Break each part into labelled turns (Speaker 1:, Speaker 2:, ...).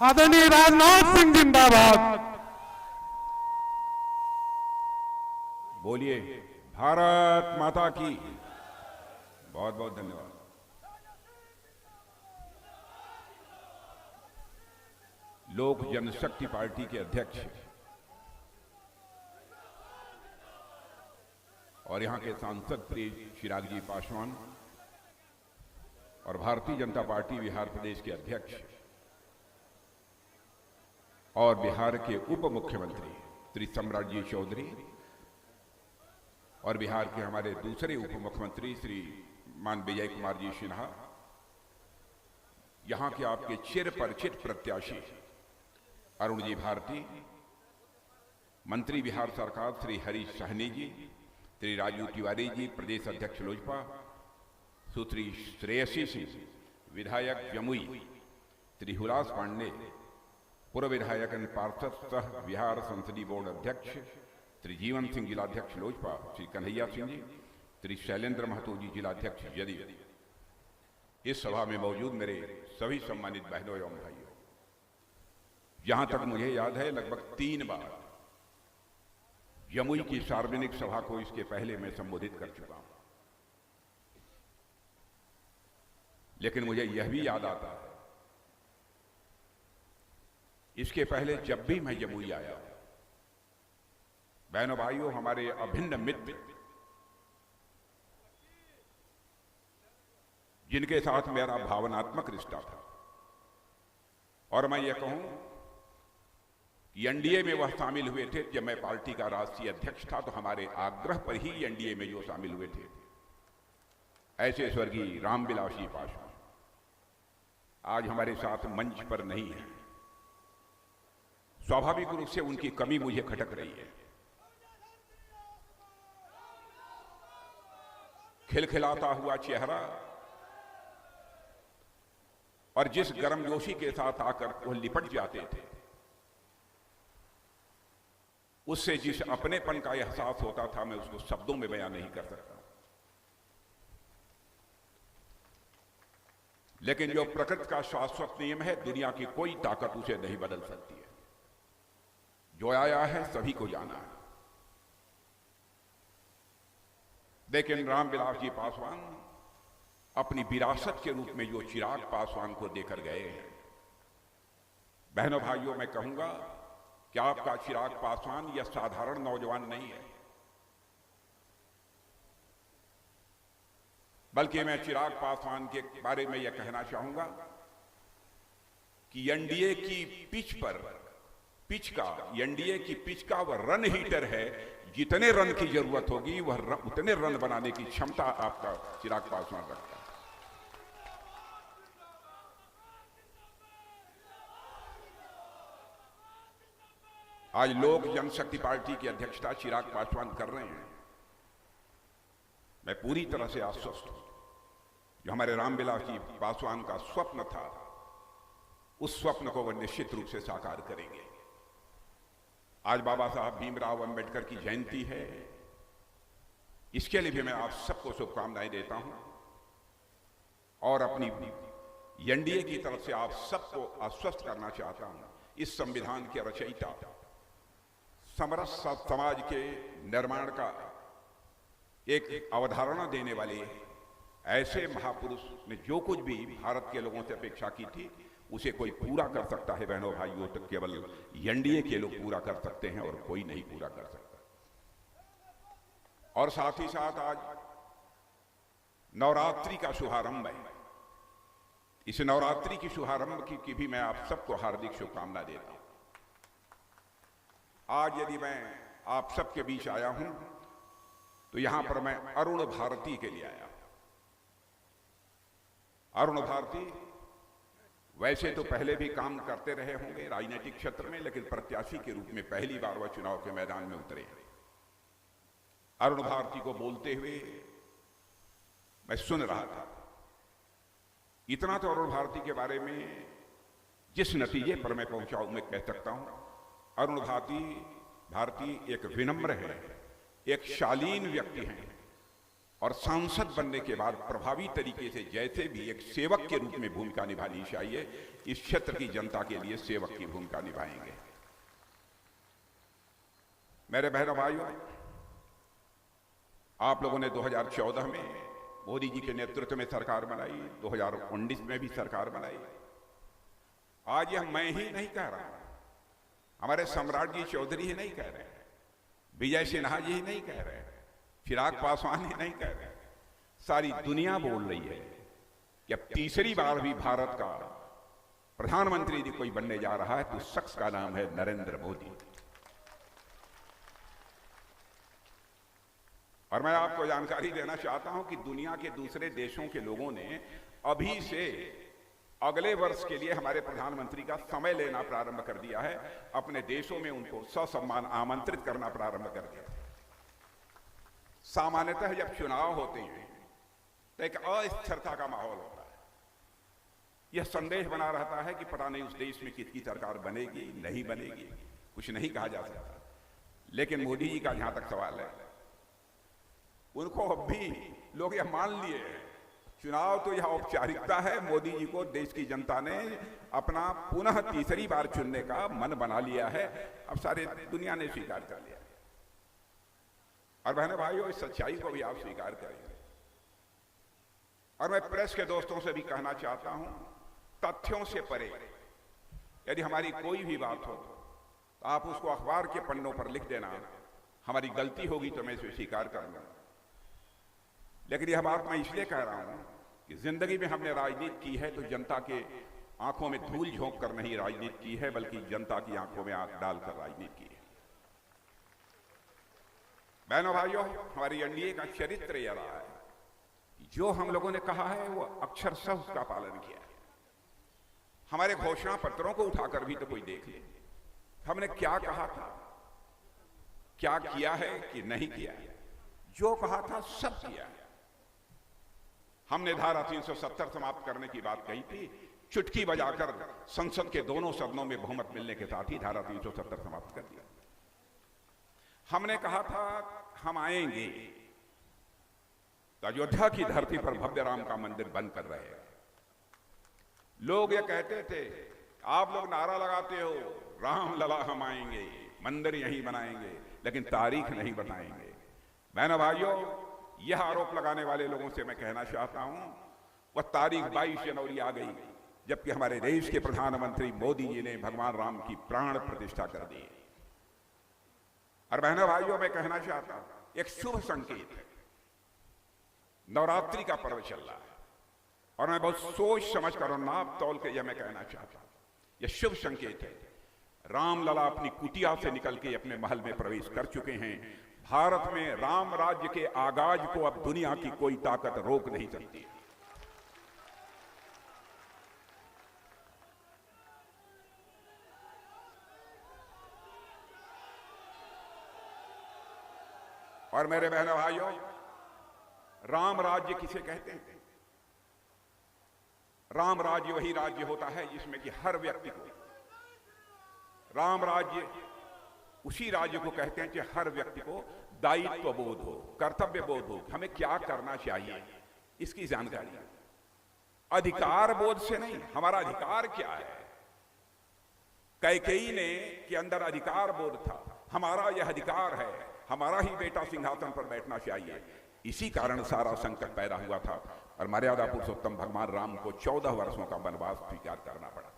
Speaker 1: आदरणीय राजनाथ सिंह जिंदाबाद।
Speaker 2: बोलिए भारत माता की। बहुत बहुत धन्यवाद। लोक जनशक्ति पार्टी के अध्यक्ष और यहां के सांसद श्री चिराग जी पासवान और भारतीय जनता पार्टी बिहार प्रदेश के अध्यक्ष और बिहार के उप मुख्यमंत्री श्री सम्राट जी चौधरी और बिहार के हमारे दूसरे उप मुख्यमंत्री श्री मान विजय कुमार जी सिन्हा, यहां के आपके चिर परिचित प्रत्याशी अरुण जी भारती, मंत्री बिहार सरकार श्री हरीश सहनी जी, श्री राजू तिवारी जी प्रदेश अध्यक्ष लोजपा, सुश्री श्रेयसी सिंह विधायक जमुई, श्री हुलास पांडे पूर्व विधायक पार्षद सह बिहार संसदीय बोर्ड अध्यक्ष, श्री जीवन सिंह जिलाध्यक्ष लोजपा, श्री कन्हैया सिंह जी, श्री शैलेंद्र महतो जी जिलाध्यक्ष जदयू। इस सभा में मौजूद मेरे सभी सम्मानित बहनों एवं भाइयों, जहां तक मुझे याद है लगभग 3 बार जमुई की सार्वजनिक सभा को इसके पहले मैं संबोधित कर चुका हूं, लेकिन मुझे यह भी याद आता है इसके पहले जब भी मैं जमुई आया, बहनों भाइयों, हमारे अभिन्न मित्र जिनके साथ मेरा भावनात्मक रिश्ता था, और मैं ये कहूं कि एनडीए में वह शामिल हुए थे जब मैं पार्टी का राष्ट्रीय अध्यक्ष था, तो हमारे आग्रह पर ही एनडीए में जो शामिल हुए थे, ऐसे स्वर्गीय रामविलास जी पासवान आज हमारे साथ मंच पर नहीं है। स्वाभाविक रूप से उनकी कमी मुझे खटक रही है। खिलखिलाता हुआ चेहरा और जिस गर्मजोशी के साथ आकर वो लिपट जाते थे, उससे जिस अपनेपन का एहसास होता था, मैं उसको शब्दों में बयान नहीं कर सकता। लेकिन जो प्रकृति का शाश्वत नियम है, दुनिया की कोई ताकत उसे नहीं बदल सकती है। जो आया है सभी को जाना है। लेकिन रामविलास जी पासवान अपनी विरासत के रूप में जो चिराग पासवान को देकर गए हैं, बहनों भाइयों, मैं कहूंगा कि आपका चिराग पासवान यह साधारण नौजवान नहीं है, बल्कि मैं चिराग पासवान के बारे में यह कहना चाहूंगा कि एनडीए की एनडीए की पिच का वह रन हीटर है। जितने रन की जरूरत होगी वह उतने रन बनाने की क्षमता आपका चिराग पासवान रखता है। आज लोक जनशक्ति पार्टी की अध्यक्षता चिराग पासवान कर रहे हैं। मैं पूरी तरह से आश्वस्त हूं, जो हमारे रामविलास जी पासवान का स्वप्न था, उस स्वप्न को वह निश्चित रूप से साकार करेंगे। आज बाबा साहब भीमराव अंबेडकर की जयंती है, इसके लिए भी मैं आप सबको शुभकामनाएं देता हूं और अपनी एनडीए की तरफ से आप सबको आश्वस्त करना चाहता हूं। इस संविधान के रचयिता, समरस समाज के निर्माण का एक अवधारणा देने वाले ऐसे महापुरुष ने जो कुछ भी भारत के लोगों से अपेक्षा की थी, उसे कोई पूरा कर सकता है बहनों भाइयों, तो केवल एनडीए के लोग पूरा कर सकते हैं और कोई नहीं पूरा कर सकता। और साथ ही साथ आज नवरात्रि का शुभारंभ है। इस नवरात्रि की शुभारंभ की भी मैं आप सबको हार्दिक शुभकामना देता हूं। आज यदि मैं आप सबके बीच आया हूं तो यहां पर मैं अरुण भारती के लिए आया। अरुण भारती वैसे तो पहले भी काम करते रहे होंगे राजनीतिक क्षेत्र में, लेकिन प्रत्याशी के रूप में पहली बार वह चुनाव के मैदान में उतरे। अरुण भारती को बोलते हुए मैं सुन रहा था। इतना तो अरुण भारती के बारे में जिस नतीजे पर मैं पहुंचा हूं, मैं कह सकता हूं अरुण भारती एक विनम्र है, एक शालीन व्यक्ति हैं, और सांसद बनने के बाद प्रभावी तरीके से जैसे भी एक सेवक के रूप में भूमिका निभानी चाहिए, इस क्षेत्र की जनता के लिए सेवक की भूमिका निभाएंगे। मेरे बहनों भाइयों, आप लोगों ने 2014 में मोदी जी के नेतृत्व में सरकार बनाई, 2019 में भी सरकार बनाई। आज यह मैं ही नहीं कह रहा, हमारे सम्राट जी चौधरी ही नहीं कह रहे, विजय सिन्हा जी ही नहीं कह रहे, चिराग पासवान ही नहीं कह रहे, सारी दुनिया बोल रही है कि अब तीसरी बार भी भारत का प्रधानमंत्री यदि कोई बनने जा रहा है तो उस शख्स का नाम है नरेंद्र मोदी। और मैं आपको जानकारी देना चाहता हूं कि दुनिया के दूसरे देशों के लोगों ने अभी से अगले वर्ष के लिए हमारे प्रधानमंत्री का समय लेना प्रारंभ कर दिया है, अपने देशों में उनको ससम्मान आमंत्रित करना प्रारंभ कर दिया। सामान्यतः जब चुनाव होते हैं तो एक अस्थिरता का माहौल होता है, यह संदेह बना रहता है कि पता नहीं उस देश में किसकी सरकार बनेगी नहीं बनेगी, कुछ नहीं कहा जा सकता। लेकिन मोदी जी का जहां तक सवाल है, उनको अब भी लोग यह मान लिए हैं, चुनाव तो यह औपचारिकता है, मोदी जी को देश की जनता ने अपना पुनः तीसरी बार चुनने का मन बना लिया है, अब सारे दुनिया ने स्वीकार कर लिया। और बहनों भाइयों, इस सच्चाई को भी आप स्वीकार करेंगे। और मैं प्रेस के दोस्तों से भी कहना चाहता हूं, तथ्यों से परे यदि हमारी कोई भी बात हो तो आप उसको अखबार के पन्नों पर लिख देना, हमारी गलती होगी तो मैं इसे स्वीकार करूंगा। लेकिन यह बात मैं इसलिए कह रहा हूं कि जिंदगी में हमने राजनीति की है तो जनता के आंखों में धूल झोंक कर नहीं राजनीति की है, बल्कि जनता की आंखों में आंख डालकर राजनीति की है। बहनों भाइयों, हमारी एनडीए का चरित्र यह रहा है कि जो हम लोगों ने कहा है वो अक्षरशः उसका पालन किया है। हमारे घोषणा पत्रों को उठाकर भी तो कोई देख ले, हमने क्या कहा था, क्या किया है कि नहीं किया है। जो कहा था सब किया है। हमने धारा 370 समाप्त करने की बात कही थी, चुटकी बजाकर संसद के दोनों सदनों में बहुमत मिलने के साथ ही धारा 370 समाप्त कर दिया। हमने कहा था हम आएंगे तो अयोध्या की धरती पर भव्य राम का मंदिर बंद कर रहे हैं। लोग ये कहते थे, आप लोग नारा लगाते हो राम लला हम आएंगे, मंदिर यहीं बनाएंगे, लेकिन तारीख नहीं बताएंगे। बहनों भाइयों, यह आरोप लगाने वाले लोगों से मैं कहना चाहता हूं, वह तारीख 22 जनवरी आ गई जबकि हमारे देश के प्रधानमंत्री मोदी जी ने भगवान राम की प्राण प्रतिष्ठा कर दी। और बहनों भाइयों, मैं कहना चाहता हूं, एक शुभ संकेत है, नवरात्रि का पर्व चल रहा है और मैं बहुत सोच समझ कर और नाप तौल के यह मैं कहना चाहता हूं, यह शुभ संकेत है। राम लला अपनी कुटिया से निकल के अपने महल में प्रवेश कर चुके हैं। भारत में राम राज्य के आगाज को अब दुनिया की कोई ताकत रोक नहीं सकती। और मेरे बहनों भाइयों, राम राज्य किसे कहते हैं? राम राज्य वही राज्य होता है जिसमें कि हर व्यक्ति को, राम राज्य उसी राज्य को कहते हैं कि हर व्यक्ति को दायित्व बोध हो, कर्तव्य बोध हो, हमें क्या करना चाहिए इसकी जानकारी। अधिकार बोध से नहीं, हमारा अधिकार क्या है। कैकेयी ने के अंदर अधिकार बोध था, हमारा यह अधिकार है, हमारा ही बेटा सिंहासन पर बैठना चाहिए। इसी कारण सारा संकट पैदा हुआ था और मर्यादा पुरुषोत्तम भगवान राम को 14 वर्षों का वनवास स्वीकार करना पड़ा।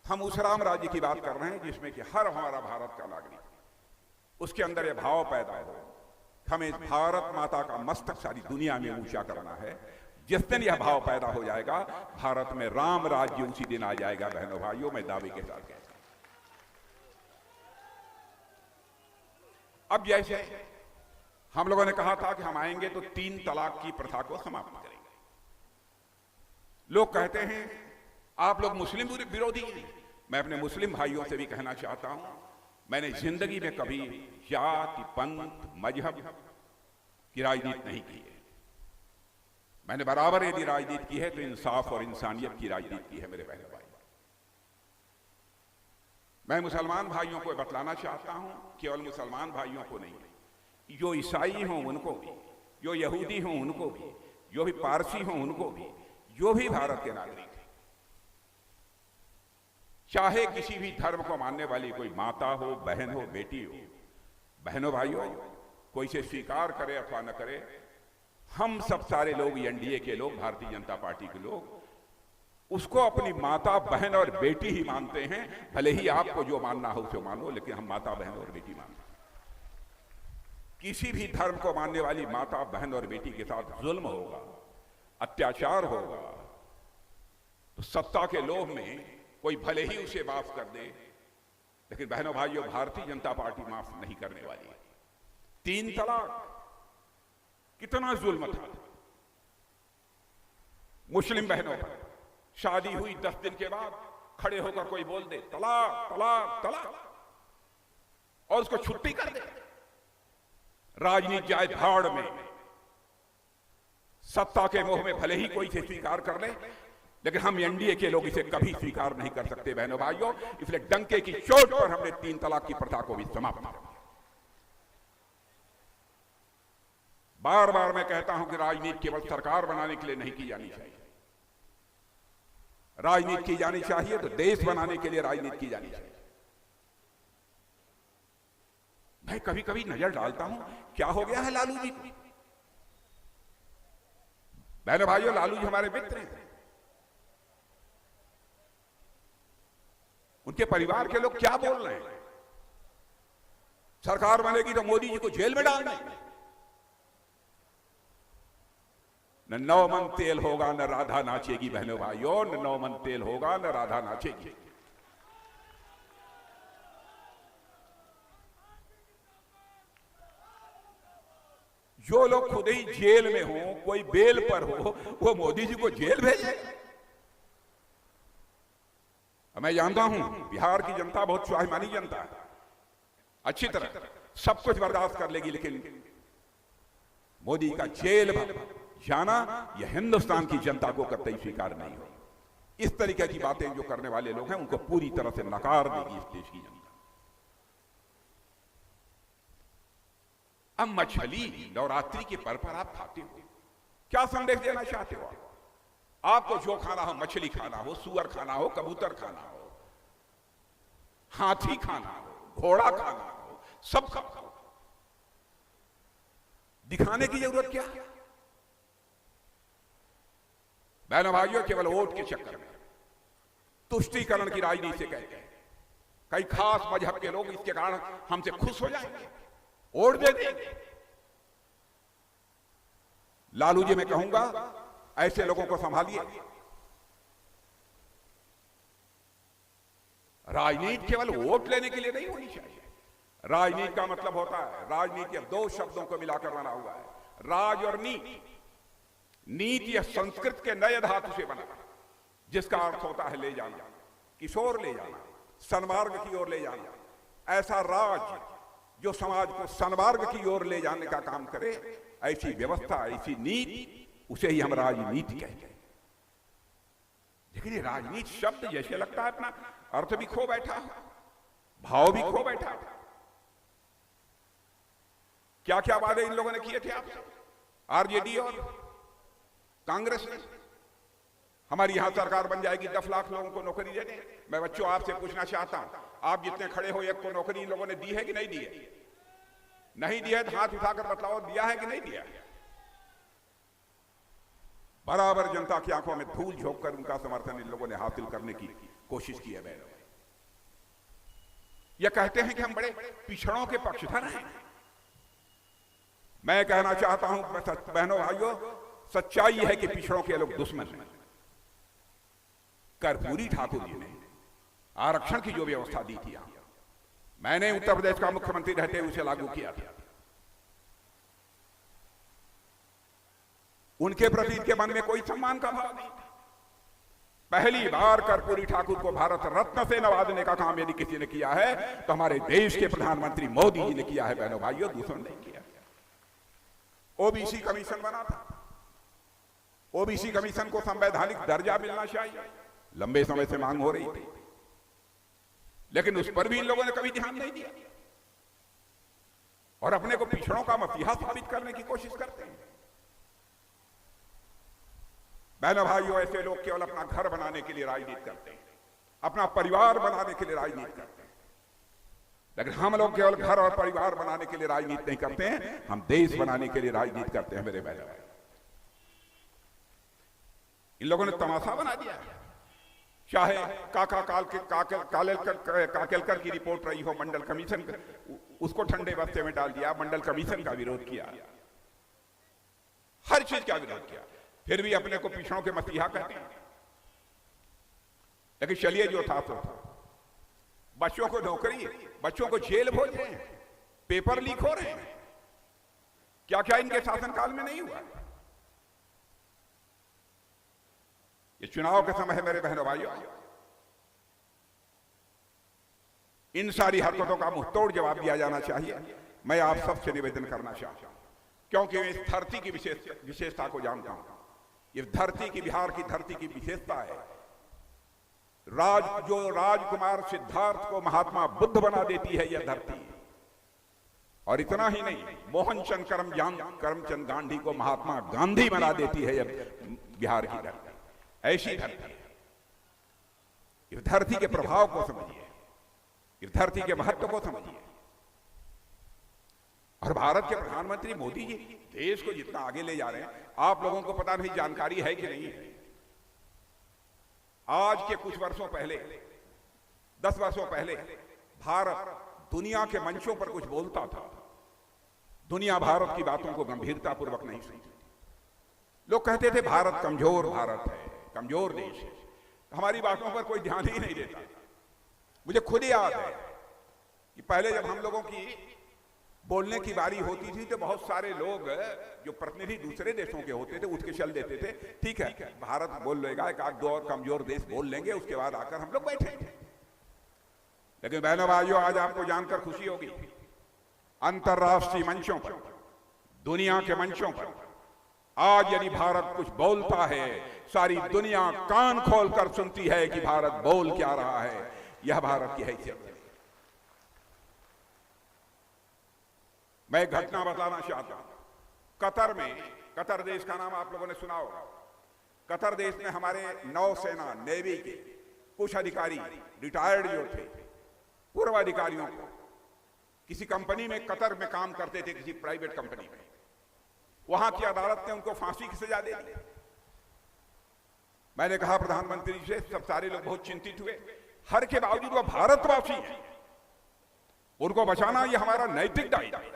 Speaker 2: हम उस राम राज्य की बात कर रहे हैं जिसमें कि हर हमारा भारत का नागरिक, उसके अंदर यह भाव पैदा हो, हमें भारत माता का मस्तक सारी दुनिया में ऊंचा करना है। जिस दिन यह भाव पैदा हो जाएगा, भारत में राम राज्य उसी दिन आ जाएगा। बहनों भाइयों, मैं दावे के साथ कहता हूं। अब जैसे हम लोगों ने कहा था कि हम आएंगे तो 3 तलाक की प्रथा को समाप्त करेंगे। लोग कहते हैं आप लोग मुस्लिम विरोधी हैं। मैं अपने मुस्लिम भाइयों से भी कहना चाहता हूं, मैंने जिंदगी में कभी जाति, पंथ, मजहब की राजनीति नहीं की है। मैंने बराबर यदि राजनीति की है तो इंसाफ और इंसानियत की राजनीति की है। मेरे बहन भाई, मैं मुसलमान भाइयों को बतलाना चाहता हूं, केवल मुसलमान भाइयों को नहीं, जो ईसाई हों उनको भी, जो यहूदी हों उनको भी, जो भी पारसी हों उनको भी, जो भी भारत के नागरिक हैं, चाहे किसी भी धर्म को मानने वाली कोई माता हो, बहन हो, बेटी हो, बहनों भाइयों, कोई इसे स्वीकार करे अथवा न करे, हम सब सारे लोग, एनडीए के लोग, भारतीय जनता पार्टी के लोग, उसको अपनी माता, बहन और बेटी ही मानते हैं। भले ही आपको जो मानना हो उसे मानो, लेकिन हम माता, बहन और बेटी मानते हैं। किसी भी धर्म को मानने वाली माता, बहन और बेटी के साथ जुल्म होगा, अत्याचार होगा, तो सत्ता के लोभ में कोई भले ही उसे माफ कर दे, लेकिन बहनों भाइयों, भारतीय जनता पार्टी माफ नहीं करने वाली है। 3 तलाक कितना जुल्म था। मुस्लिम बहनों पर शादी हुई 10 दिन के बाद खड़े होकर कोई बोल दे तलाक तलाक तलाक, और उसको छुट्टी कर दे। राजनीति जाए भाड़ में, सत्ता के मोह में भले ही कोई इसे स्वीकार कर ले, लेकिन हम एनडीए के लोग इसे कभी स्वीकार नहीं कर सकते बहनों भाइयों। इसलिए डंके की चोट पर हमने 3 तलाक की प्रथा को भी समाप्त कर दिया। बार बार मैं कहता हूं कि राजनीति केवल सरकार बनाने के लिए नहीं की जानी चाहिए। राजनीति की जानी चाहिए तो देश बनाने के लिए राजनीति की जानी चाहिए। मैं कभी कभी नजर डालता हूं, क्या हो गया है लालू जी को। बहनों भाइयों, लालू जी हमारे मित्र हैं, उनके परिवार के लोग क्या बोल रहे हैं। सरकार बनेगी तो मोदी जी को जेल में डाल देंगे। न 9 मन तेल होगा न राधा नाचेगी। बहनों भाइयों, न 9 मन तेल होगा न राधा नाचेगी। जो लोग खुद ही जेल में हो, कोई बेल पर हो, वो मोदी जी को जेल भेजे। मैं जानता हूं बिहार की जनता बहुत स्वाभिमानी जनता है, अच्छी तरह सब कुछ बर्दाश्त कर लेगी, लेकिन मोदी का जेल जाना यह हिंदुस्तान की जनता को कतई स्वीकार नहीं हो। इस तरीके की बातें जो करने वाले लोग हैं उनको पूरी तरह से नकार देगी इस देश की जनता। अब मछली नवरात्रि के पर्व पर आप खाते हो, क्या संदेश देना चाहते हो? आपको जो खाना हो, मछली खाना हो, सुअर खाना हो, कबूतर खाना हो, हाथी खाना हो, घोड़ा खाना हो, सब खाओ। दिखाने की जरूरत क्या है? बहनों भाइयों, केवल वोट के चक्कर में तुष्टीकरण की राजनीति से कहते हैं कई खास मजहब के लोग इसके कारण हमसे खुश हो जाएंगे, वोट दे देंगे। लालू जी मैं कहूंगा, ऐसे लोगों को संभालिए। राजनीति केवल वोट लेने के लिए नहीं होनी चाहिए। राजनीति का मतलब होता है, राजनीति 2 शब्दों को मिलाकर बना हुआ है, राज और नीति। नीति या संस्कृत के नए धातु से बना, जिसका अर्थ होता है ले जाना, किशोर ले जाना, सन्मार्ग की ओर ले जाना। ऐसा राज जो समाज को सन्मार्ग की ओर ले जाने का काम करे, ऐसी व्यवस्था, ऐसी नीति, उसे ही हम राजनीति कहते हैं। लेकिन ये राजनीति शब्द जैसे लगता है अपना अर्थ भी खो बैठा है, भाव भी खो बैठा है। क्या क्या वादे इन लोगों ने किए थे आपसे? आरजेडी और कांग्रेस ने हमारी यहां सरकार बन जाएगी, 10 लाख लोगों को नौकरी दे दें। मैं बच्चों आपसे पूछना चाहता हूं, आप जितने खड़े हो, एक को नौकरी इन लोगों ने दी है कि नहीं दी है? नहीं दिया है तो हाथ उठाकर बताओ, दिया है कि नहीं दिया? बराबर जनता की आंखों में धूल झोंक कर उनका समर्थन इन लोगों ने हासिल करने की कोशिश की है। बहनों, यह कहते हैं कि हम बड़े पिछड़ों के पक्षधर हैं। मैं कहना चाहता हूं बहनों भाइयों, सच्चाई है कि पिछड़ों के लोग दुश्मन हैं। कर्पूरी ठाकुर जी ने आरक्षण की जो व्यवस्था दी थी, मैंने उत्तर प्रदेश का मुख्यमंत्री रहते हुए उसे लागू किया था। उनके प्रति इनके मन में कोई सम्मान का भाव नहीं था। पहली बार कर्पूरी ठाकुर को भारत रत्न से नवाजने का काम यदि किसी ने किया है तो हमारे देश के प्रधानमंत्री मोदी जी ने किया है। बहनों भाइयों, दूसरों ने किया। ओबीसी कमीशन बना था, ओबीसी कमीशन को संवैधानिक दर्जा मिलना चाहिए, लंबे समय से मांग हो रही थी, लेकिन उस पर भी इन लोगों ने कभी ध्यान नहीं दिया और अपने को पिछड़ों का मसीहा साबित करने की कोशिश करते हैं। बहनों भाइयों, ऐसे लोग केवल अपना घर बनाने के लिए राजनीति करते हैं, अपना परिवार बनाने के लिए राजनीति करते हैं, लेकिन हम लोग केवल घर और परिवार बनाने के लिए राजनीति नहीं करते हैं, हम देश बनाने के लिए राजनीति करते हैं। मेरे बहनों, इन लोगों ने तमाशा बना दिया है। चाहे काकेलकर की रिपोर्ट रही हो, मंडल कमीशन, उसको ठंडे बस्ते में डाल दिया, मंडल कमीशन का विरोध किया, हर चीज का विरोध किया, फिर भी अपने को पिछड़ों के मसीहा कहते हैं। लेकिन चलिए, जो था तो था। बच्चों को नौकरी, बच्चों को जेल भेज रहे हैं, पेपर लीक हो रहे हैं, क्या क्या इनके शासनकाल में नहीं हुआ? ये चुनाव के समय है मेरे बहनों भाइयों, इन सारी हरकतों का मुंहतोड़ जवाब दिया जाना चाहिए। मैं आप सबसे निवेदन करना चाहता हूं, क्योंकि मैं इस धरती की विशेषता को जानता हूं। ये धरती की, बिहार की धरती की विशेषता है। जो राजकुमार सिद्धार्थ को महात्मा बुद्ध बना देती है यह धरती, और इतना ही नहीं, मोहनचंद करमचंद गांधी को महात्मा गांधी बना देती है यह बिहार की धरती। ऐसी धरती, इस धरती के प्रभाव को समझिए, इस धरती के महत्व को समझिए। और भारत के प्रधानमंत्री मोदी जी देश को जितना आगे ले जा रहे हैं, आप लोगों को पता नहीं जानकारी है कि नहीं है। आज के कुछ वर्षों पहले, 10 वर्षों पहले, भारत दुनिया के मंचों पर कुछ बोलता था, दुनिया भारत की बातों को गंभीरता पूर्वक नहीं सुनती। लोग कहते थे भारत कमजोर भारत है, कमजोर देश है, हमारी बातों पर कोई ध्यान ही नहीं देता। मुझे खुद याद है कि पहले जब हम लोगों की बोलने की बारी होती थी तो बहुत सारे लोग जो प्रतिनिधि दूसरे देशों के होते थे उठ के चल देते थे, ठीक है भारत बोल लेगा, एक आध दो और कमजोर देश बोल लेंगे, उसके बाद आकर हम लोग बैठेंगे। लेकिन बहनों भाइयों, आज आपको जानकर खुशी होगी, अंतर्राष्ट्रीय मंचों पर, दुनिया के मंचों पर आज यदि भारत कुछ बोलता है, सारी दुनिया कान खोलकर सुनती है कि भारत बोल क्या रहा है। यह भारत की हैसियत है। मैं एक घटना बताना चाहता हूं। कतर में, कतर देश का नाम आप लोगों ने सुना होगा। कतर देश में हमारे नौसेना, नेवी के कुछ अधिकारी, रिटायर्ड जो थे, पूर्व अधिकारियों को किसी कंपनी में, कतर में काम करते थे, किसी प्राइवेट कंपनी में, वहां की अदालत ने उनको फांसी की सजा दे दी। मैंने कहा प्रधानमंत्री से, सब सारे लोग बहुत चिंतित हुए। हर के बावजूद वो भारतवासी हैं, उनको बचाना ये हमारा नैतिक दायित्व है।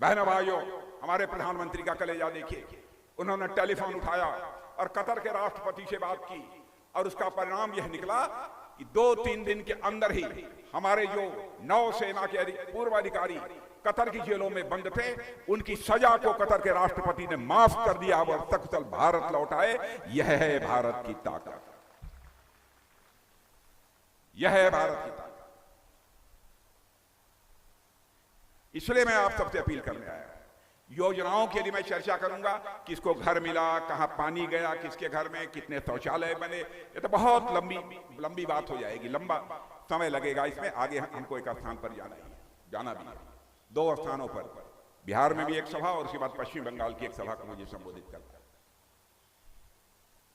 Speaker 2: बहनों भाइयों, हमारे प्रधानमंत्री का कलेजा देखिए, उन्होंने टेलीफोन उठाया और कतर के राष्ट्रपति से बात की, और उसका परिणाम यह निकला कि 2-3 दिन के अंदर ही हमारे जो नौसेना के पूर्व अधिकारी कतर की जेलों में बंद थे, उनकी सजा को कतर के राष्ट्रपति ने माफ कर दिया और सकुशल भारत लौटाए। यह है भारत की ताकत, यह है भारत की ताकत। इसलिए मैं आप सबसे अपील करने आया। योजनाओं के लिए मैं चर्चा करूंगा, किसको घर मिला, कहां पानी गया, किसके घर में कितने शौचालय बने, ये तो बहुत लंबी बात हो जाएगी, लंबा समय लगेगा इसमें। आगे हमको एक स्थान पर जाना भी है, 2 स्थानों पर, बिहार में भी एक सभा और उसके बाद पश्चिम बंगाल की एक सभा को मुझे संबोधित करना है।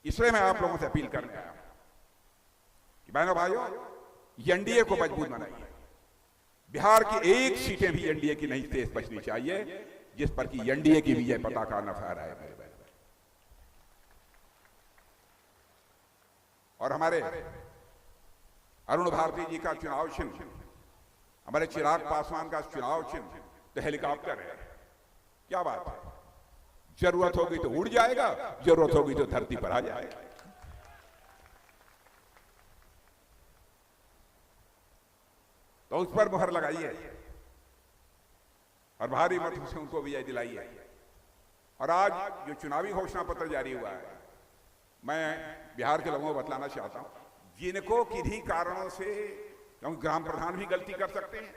Speaker 2: इसलिए मैं आप लोगों से अपील करने आया कि बहनों भाइयों, एनडीए को मजबूत बनाइए। बिहार की एक सीटें भी एनडीए की नहीं शेष बचनी चाहिए, जिस पर कि एनडीए की विजय पताका न फहराए मेरे बहन। और हमारे अरुण भारती जी का चुनाव चिन्ह, हमारे चिराग पासवान का चुनाव चिन्ह तो हेलीकॉप्टर है। क्या बात है, जरूरत होगी तो उड़ जाएगा, जरूरत होगी तो धरती पर आ जाएगा। तो उस पर मुहर लगाइए और भारी मतों से उनको विजय दिलाइए। और आज जो चुनावी घोषणा पत्र जारी हुआ है, मैं बिहार के लोगों को बतलाना चाहता हूं, जिनको किन्हीं कारणों से, क्योंकि ग्राम प्रधान भी गलती कर सकते हैं,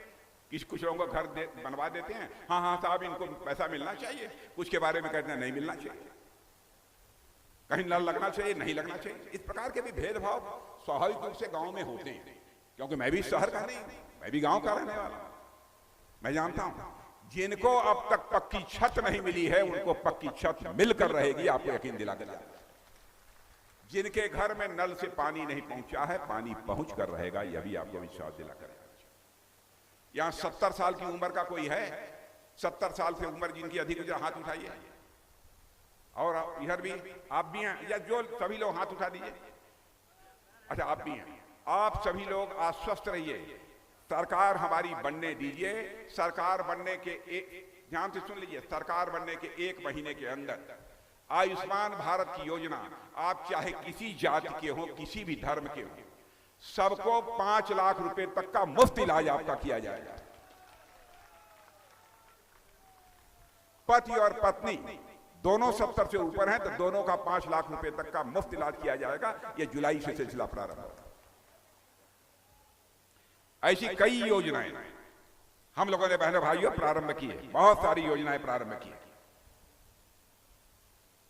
Speaker 2: कुछ लोगों का घर बनवा देते हैं, हाँ साहब इनको पैसा मिलना चाहिए, कुछ के बारे में कहते हैं नहीं मिलना चाहिए, कहीं नल लगना चाहिए, नहीं लगना चाहिए। इस प्रकार के भी भेदभाव स्वाभाविक रूप से गांव में होते हैं, क्योंकि मैं भी शहर का नहीं, मैं भी गांव का रहने वाला हूं। मैं जानता हूं जिनको अब तक पक्की छत नहीं मिली है उनको पक्की छत मिलकर रहेगी, आपको यकीन दिला देना। जिनके घर में नल से पानी नहीं पहुंचा है, पानी पहुंच कर रहेगा, यह भी आपको विश्वास दिला कर। यहां 70 साल की उम्र का कोई है? 70 साल से उम्र जिनकी अधिक, जो हाथ उठाइए। और इधर भी आप भी हैं, या जो सभी लोग हाथ उठा दीजिए। अच्छा, आप भी हैं। आप सभी लोग आश्वस्त रहिए, सरकार हमारी बनने दीजिए। सरकार बनने के ध्यान से सुन लीजिए, सरकार बनने के 1 महीने के अंदर आयुष्मान भारत की योजना, आप चाहे किसी जाति के हो, किसी भी धर्म के हो, सबको 5 लाख रुपए तक का मुफ्त इलाज आपका किया जाएगा। पति और पत्नी दोनों 70 से ऊपर हैं तो दोनों का 5 लाख रुपए तक का मुफ्त इलाज किया जाएगा। यह जुलाई से सिलसिला प्रारंभ होगा। ऐसी कई योजनाएं हम लोगों ने बहनों भाइयों प्रारंभ की है, बहुत सारी योजनाएं प्रारंभ की है।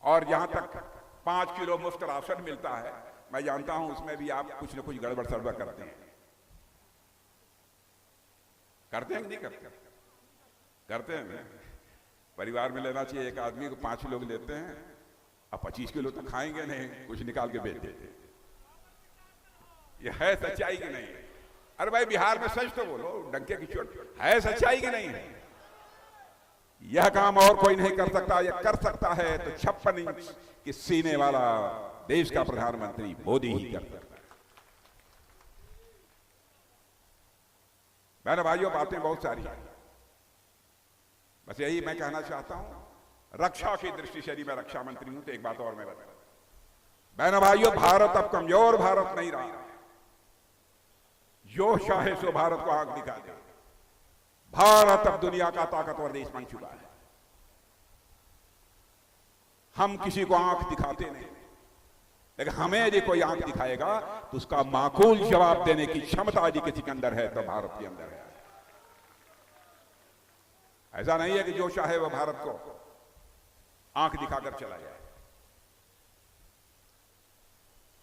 Speaker 2: और जहां तक 5 किलो मुफ्त राशन मिलता है, मैं जानता हूं उसमें भी आप कुछ न कुछ गड़बड़ सड़बड़ करते हैं। करते हैं कि नहीं करते? करते हैं। परिवार में लेना चाहिए, एक आदमी को 5 लोग लेते हैं, अब 25 किलो तो खाएंगे नहीं, कुछ निकाल के बेच देते हैं। यह है सच्चाई कि नहीं? अरे भाई, बिहार में सच तो बोलो, डंके की चोट है, सच्चाई कि नहीं है? यह काम और कोई नहीं कर सकता। यह कर सकता है तो 56 इंच के सीने वाला देश का प्रधानमंत्री मोदी ही कर सकता है। बहनों भाइयों, बातें बहुत सारी हैं, बस यही मैं कहना चाहता हूं। रक्षा की दृष्टि से यदि मैं रक्षा मंत्री हूं तो एक बात और मैं बता, बहनों भाइयों, भारत अब कमजोर भारत नहीं रहा। जो चाहे सो भारत को आंख दिखा दे। भारत अब दुनिया का ताकतवर देश बन चुका है। हम किसी को आंख दिखाते नहीं, लेकिन हमें यदि कोई आंख दिखाएगा तो उसका माकूल जवाब देने की क्षमता यदि किसी के अंदर है तो भारत के अंदर है। ऐसा नहीं है कि जो चाहे वह भारत को आंख दिखाकर चला जाए।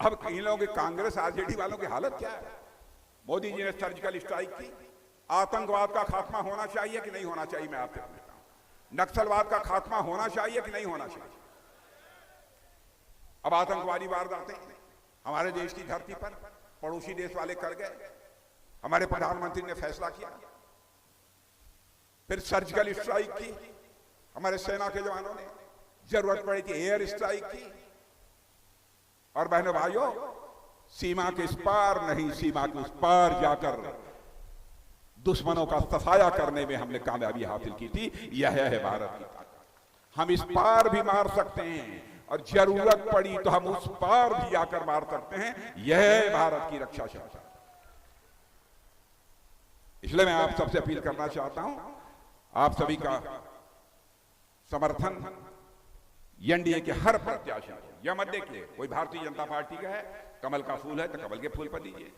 Speaker 2: अब इन लोगों की, कांग्रेस आरजेडी वालों की हालत क्या है? मोदी जी ने सर्जिकल स्ट्राइक की। आतंकवाद का खात्मा होना चाहिए कि नहीं होना चाहिए? मैं आपसे पूछता हूं, नक्सलवाद का खात्मा होना चाहिए कि नहीं होना चाहिए? अब आतंकवादी वारदातें हमारे देश की धरती पर पड़ोसी देश वाले कर गए। हमारे प्रधानमंत्री ने फैसला किया, फिर सर्जिकल स्ट्राइक की। हमारे सेना के जवानों ने, जरूरत पड़ी थी एयर स्ट्राइक की। और बहनों भाइयों, सीमा के इस पार नहीं, सीमा के उस पार जाकर दुश्मनों का सफाया करने में हमने कामयाबी हासिल की थी। यह है भारत की ताकत। हम इस पार भी मार सकते हैं और जरूरत पड़ी तो हम उस पार भी जाकर मार सकते हैं। यह है भारत की रक्षा क्षमता। इसलिए मैं आप सबसे अपील करना चाहता हूं, आप सभी का समर्थन एनडीए के हर प्रत्याशी को। यह मत देखिए कोई भारतीय जनता पार्टी का है, कमल का फूल है तो कमल के फूल पर दीजिए,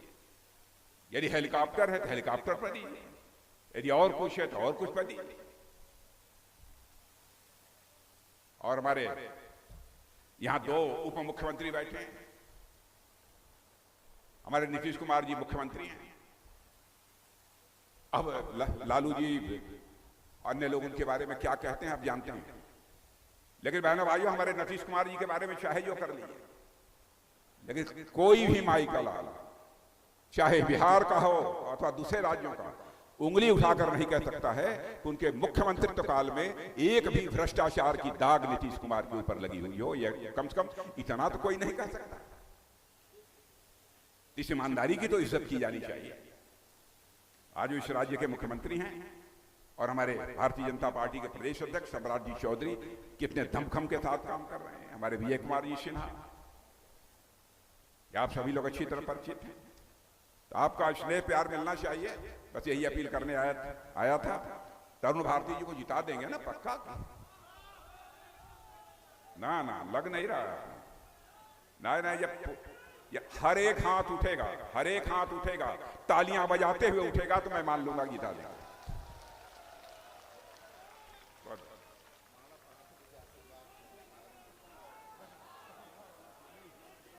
Speaker 2: यदि हेलीकॉप्टर है तो हेलीकॉप्टर पर दीजिए, यदि और कुछ है तो और कुछ पर दीजिए। और हमारे यहां 2 उप मुख्यमंत्री बैठे हैं। हमारे नीतीश कुमार जी मुख्यमंत्री हैं। अब लालू जी, अन्य लोग उनके बारे में क्या कहते हैं आप जानते हैं, लेकिन बहनों भाइयों, हमारे नीतीश कुमार जी के बारे में चाहे जो कर लीजिए, लेकिन कोई भी माई का लाल, चाहे बिहार का हो अथवा दूसरे राज्यों का, उंगली उठाकर नहीं कह सकता है कि उनके मुख्यमंत्रित्व काल में एक भी भ्रष्टाचार की दाग नीतीश कुमार के ऊपर लगी हुई हो। यह कम से कम इतना तो कोई नहीं कह सकता। इस ईमानदारी की तो इज्जत की जानी चाहिए। आज इस राज्य के मुख्यमंत्री हैं और हमारे भारतीय जनता पार्टी के प्रदेश अध्यक्ष सम्राट जी चौधरी कितने दमखम के साथ काम कर रहे हैं। हमारे विजय कुमार जी सिन्हा, आप सभी लोग अच्छी तरह परिचित हैं। तो आपका स्नेह प्यार मिलना चाहिए, बस यही अपील करने आया था। तरुण भारती जी को जिता देंगे ना पक्का? ना ना, लग नहीं रहा ना। जब हर एक हाथ उठेगा, हर एक हाथ उठेगा, तालियां बजाते हुए उठेगा तो मैं मान लूंगा जिता देगा।